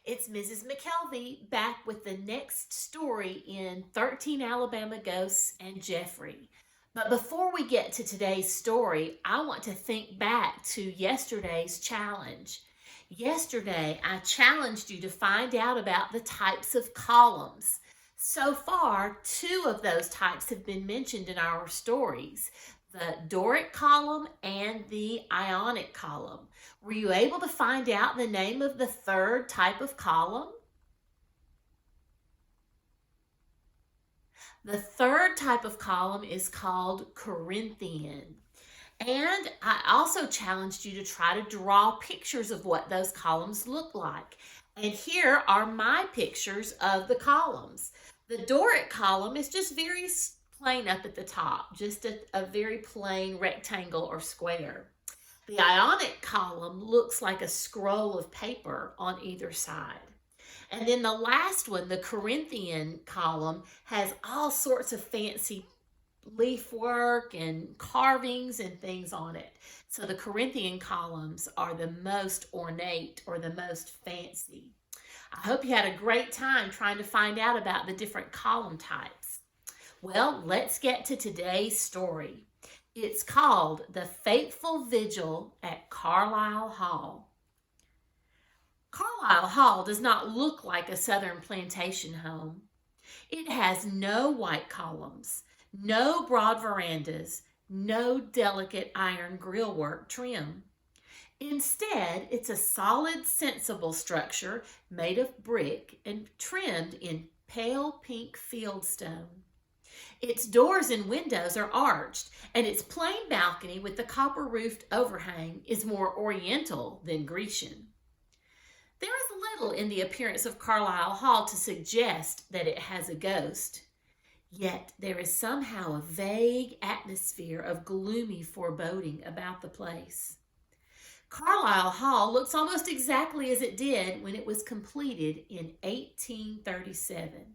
It's Mrs. McKelvy back with the next story in 13 Alabama Ghosts and Jeffrey. But before we get to today's story, I want to think back to yesterday's challenge. Yesterday, I challenged you to find out about the types of columns. So far, two of those types have been mentioned in our stories, the Doric column and the Ionic column. Were you able to find out the name of the third type of column? The third type of column is called Corinthian. And I also challenged you to try to draw pictures of what those columns look like. And here are my pictures of the columns. The Doric column is just very plain up at the top, just a very plain rectangle or square. The Ionic column looks like a scroll of paper on either side. And then the last one, the Corinthian column, has all sorts of fancy leaf work and carvings and things on it. So the Corinthian columns are the most ornate or the most fancy. I hope you had a great time trying to find out about the different column types. Well, let's get to today's story. It's called The Fateful Vigil at Carlisle Hall. Carlisle Hall does not look like a southern plantation home. It has no white columns, no broad verandas, no delicate iron grillwork trim. Instead, it's a solid, sensible structure made of brick and trimmed in pale pink fieldstone. Its doors and windows are arched, and its plain balcony with the copper-roofed overhang is more Oriental than Grecian. There is little in the appearance of Carlisle Hall to suggest that it has a ghost. Yet there is somehow a vague atmosphere of gloomy foreboding about the place. Carlisle Hall looks almost exactly as it did when it was completed in 1837.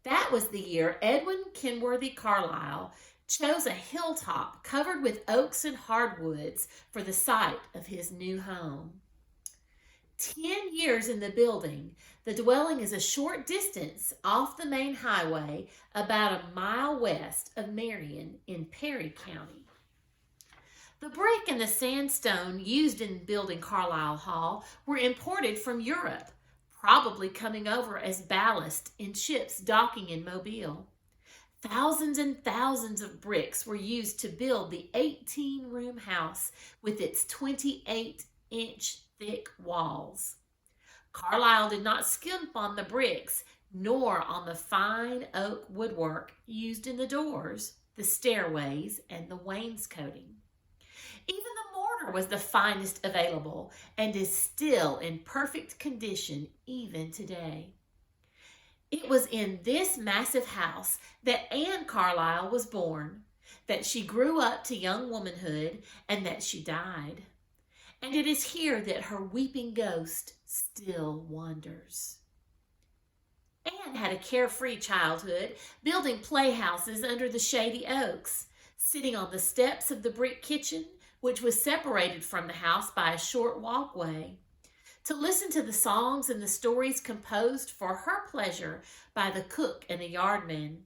That was the year Edwin Kenworthy Carlisle chose a hilltop covered with oaks and hardwoods for the site of his new home. 10 years in the building, the dwelling is a short distance off the main highway, about a mile west of Marion in Perry County. The brick and the sandstone used in building Carlisle Hall were imported from Europe, probably coming over as ballast in ships docking in Mobile. Thousands and thousands of bricks were used to build the 18-room house with its 28-inch thick walls. Carlisle did not skimp on the bricks, nor on the fine oak woodwork used in the doors, the stairways, and the wainscoting. Even the mortar was the finest available and is still in perfect condition even today. It was in this massive house that Anne Carlisle was born, that she grew up to young womanhood, and that she died. And it is here that her weeping ghost still wanders. Anne had a carefree childhood, building playhouses under the shady oaks, sitting on the steps of the brick kitchen, which was separated from the house by a short walkway, to listen to the songs and the stories composed for her pleasure by the cook and the yardman.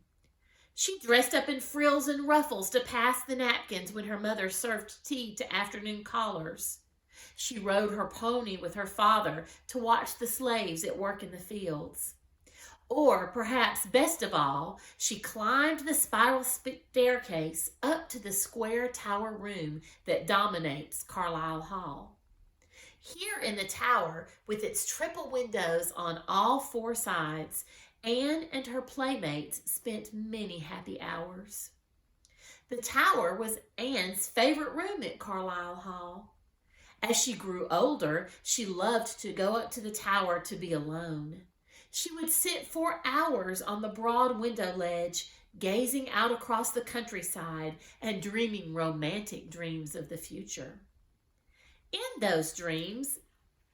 She dressed up in frills and ruffles to pass the napkins when her mother served tea to afternoon callers. She rode her pony with her father to watch the slaves at work in the fields. Or, perhaps best of all, she climbed the spiral staircase up to the square tower room that dominates Carlisle Hall. Here in the tower, with its triple windows on all four sides, Anne and her playmates spent many happy hours. The tower was Anne's favorite room at Carlisle Hall. As she grew older, she loved to go up to the tower to be alone. She would sit for hours on the broad window ledge, gazing out across the countryside and dreaming romantic dreams of the future. In those dreams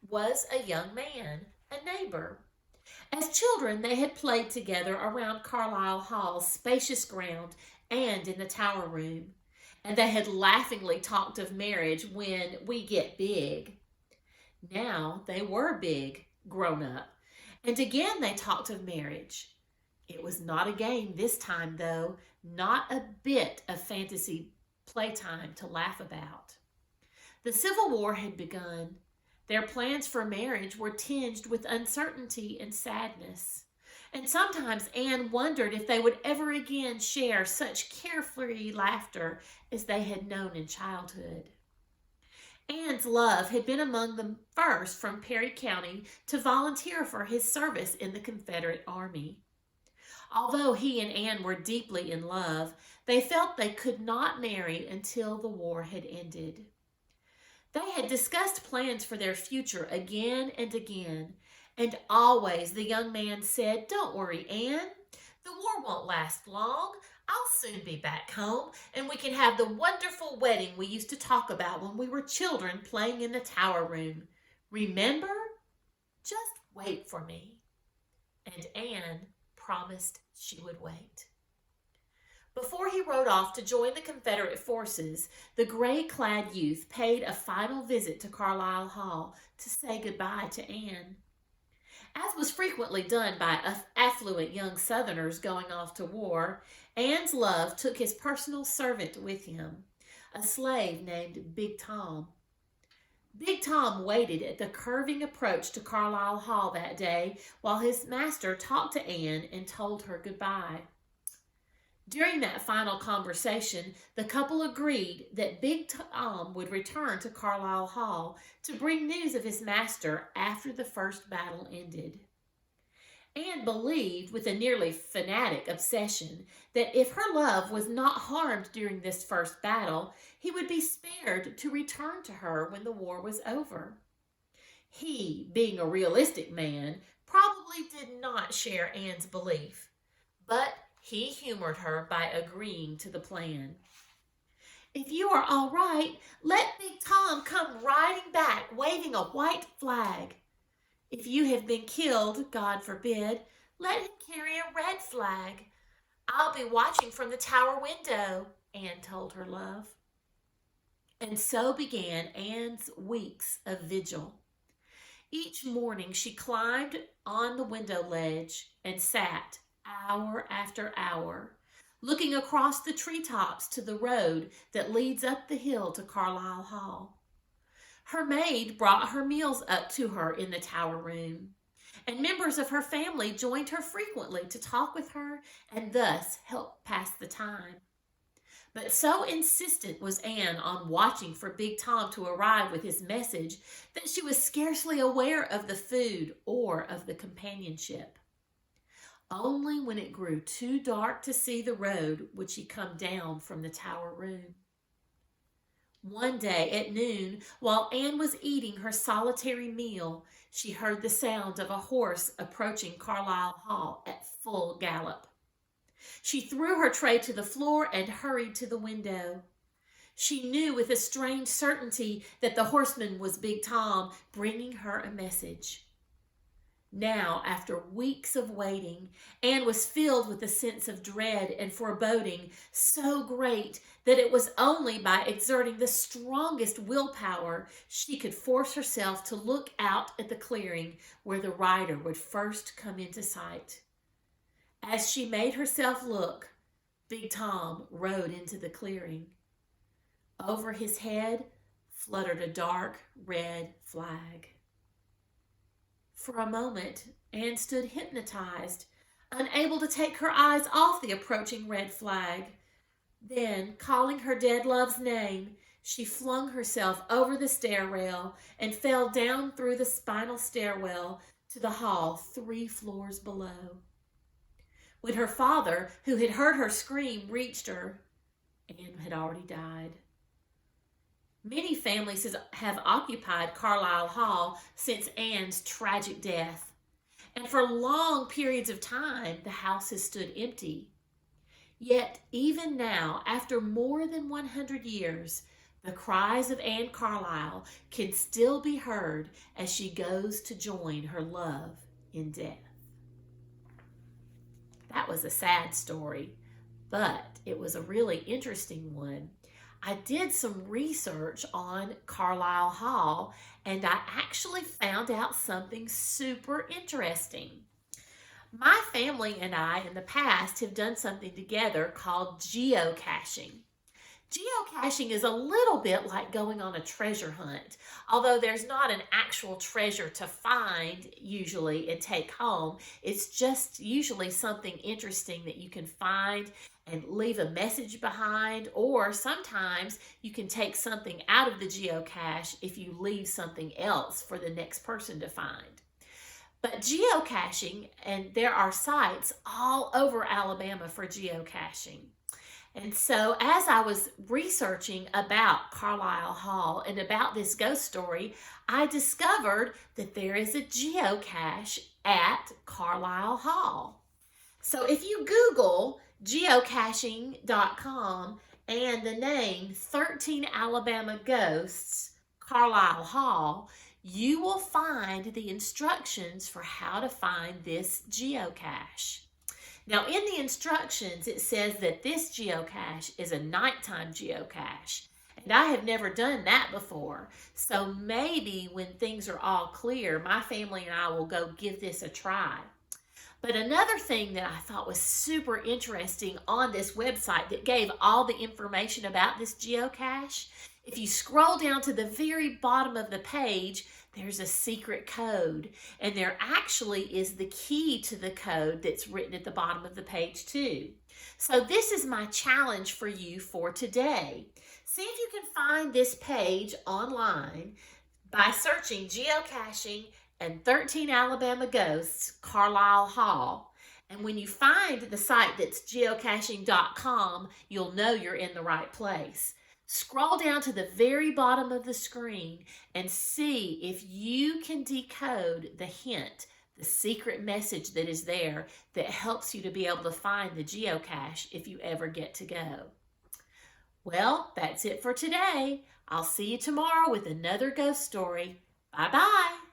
was a young man, a neighbor. As children, they had played together around Carlisle Hall's spacious ground and in the tower room, and they had laughingly talked of marriage when we get big. Now they were big, grown up. And again they talked of marriage. It was not a game this time, though, not a bit of fantasy playtime to laugh about. The Civil War had begun. Their plans for marriage were tinged with uncertainty and sadness. And sometimes Anne wondered if they would ever again share such carefree laughter as they had known in childhood. Anne's love had been among the first from Perry County to volunteer for his service in the Confederate Army. Although he and Anne were deeply in love, they felt they could not marry until the war had ended. They had discussed plans for their future again and again, and always the young man said, "Don't worry, Anne. The war won't last long. I'll soon be back home, and we can have the wonderful wedding we used to talk about when we were children playing in the tower room. Remember? Just wait for me." And Anne promised she would wait. Before he rode off to join the Confederate forces, the gray-clad youth paid a final visit to Carlisle Hall to say goodbye to Anne. As was frequently done by affluent young Southerners going off to war, Anne's love took his personal servant with him, a slave named Big Tom. Big Tom waited at the curving approach to Carlisle Hall that day while his master talked to Anne and told her goodbye. During that final conversation, the couple agreed that Big Tom would return to Carlisle Hall to bring news of his master after the first battle ended. Anne believed, with a nearly fanatic obsession, that if her love was not harmed during this first battle, he would be spared to return to her when the war was over. He, being a realistic man, probably did not share Anne's belief, but he humored her by agreeing to the plan. "If you are all right, let Big Tom come riding back, waving a white flag. If you have been killed, God forbid, let him carry a red flag. I'll be watching from the tower window," Anne told her love. And so began Anne's weeks of vigil. Each morning she climbed on the window ledge and sat hour after hour, looking across the treetops to the road that leads up the hill to Carlisle Hall. Her maid brought her meals up to her in the tower room, and members of her family joined her frequently to talk with her and thus help pass the time. But so insistent was Anne on watching for Big Tom to arrive with his message that she was scarcely aware of the food or of the companionship. Only when it grew too dark to see the road would she come down from the tower room. One day at noon, while Anne was eating her solitary meal, she heard the sound of a horse approaching Carlisle Hall at full gallop. She threw her tray to the floor and hurried to the window. She knew with a strange certainty that the horseman was Big Tom, bringing her a message. Now, after weeks of waiting, Anne was filled with a sense of dread and foreboding so great that it was only by exerting the strongest willpower she could force herself to look out at the clearing where the rider would first come into sight. As she made herself look, Big Tom rode into the clearing. Over his head fluttered a dark red flag. For a moment, Anne stood hypnotized, unable to take her eyes off the approaching red flag. Then, calling her dead love's name, she flung herself over the stair rail and fell down through the spiral stairwell to the hall 3 floors below. When her father, who had heard her scream, reached her, Anne had already died. Many families have occupied Carlisle Hall since Anne's tragic death, and for long periods of time the house has stood empty. Yet even now, after more than 100 years, the cries of Anne Carlisle can still be heard as she goes to join her love in death. That was a sad story, but it was a really interesting one. I did some research on Carlisle Hall and I actually found out something super interesting. My family and I in the past have done something together called geocaching. Geocaching is a little bit like going on a treasure hunt, although there's not an actual treasure to find usually and take home. It's just usually something interesting that you can find and leave a message behind, or sometimes you can take something out of the geocache if you leave something else for the next person to find. But geocaching, and there are sites all over Alabama for geocaching. And so, as I was researching about Carlisle Hall and about this ghost story, I discovered that there is a geocache at Carlisle Hall. So, if you Google geocaching.com and the name 13 Alabama Ghosts, Carlisle Hall, you will find the instructions for how to find this geocache. Now, in the instructions, it says that this geocache is a nighttime geocache. And I have never done that before. So maybe when things are all clear, my family and I will go give this a try. But another thing that I thought was super interesting on this website that gave all the information about this geocache, if you scroll down to the very bottom of the page, there's a secret code. And there actually is the key to the code that's written at the bottom of the page too. So this is my challenge for you for today. See if you can find this page online by searching geocaching and 13 Alabama Ghosts, Carlisle Hall. And when you find the site that's geocaching.com, you'll know you're in the right place. Scroll down to the very bottom of the screen and see if you can decode the hint, the secret message that is there that helps you to be able to find the geocache if you ever get to go. Well, that's it for today. I'll see you tomorrow with another ghost story. Bye-bye.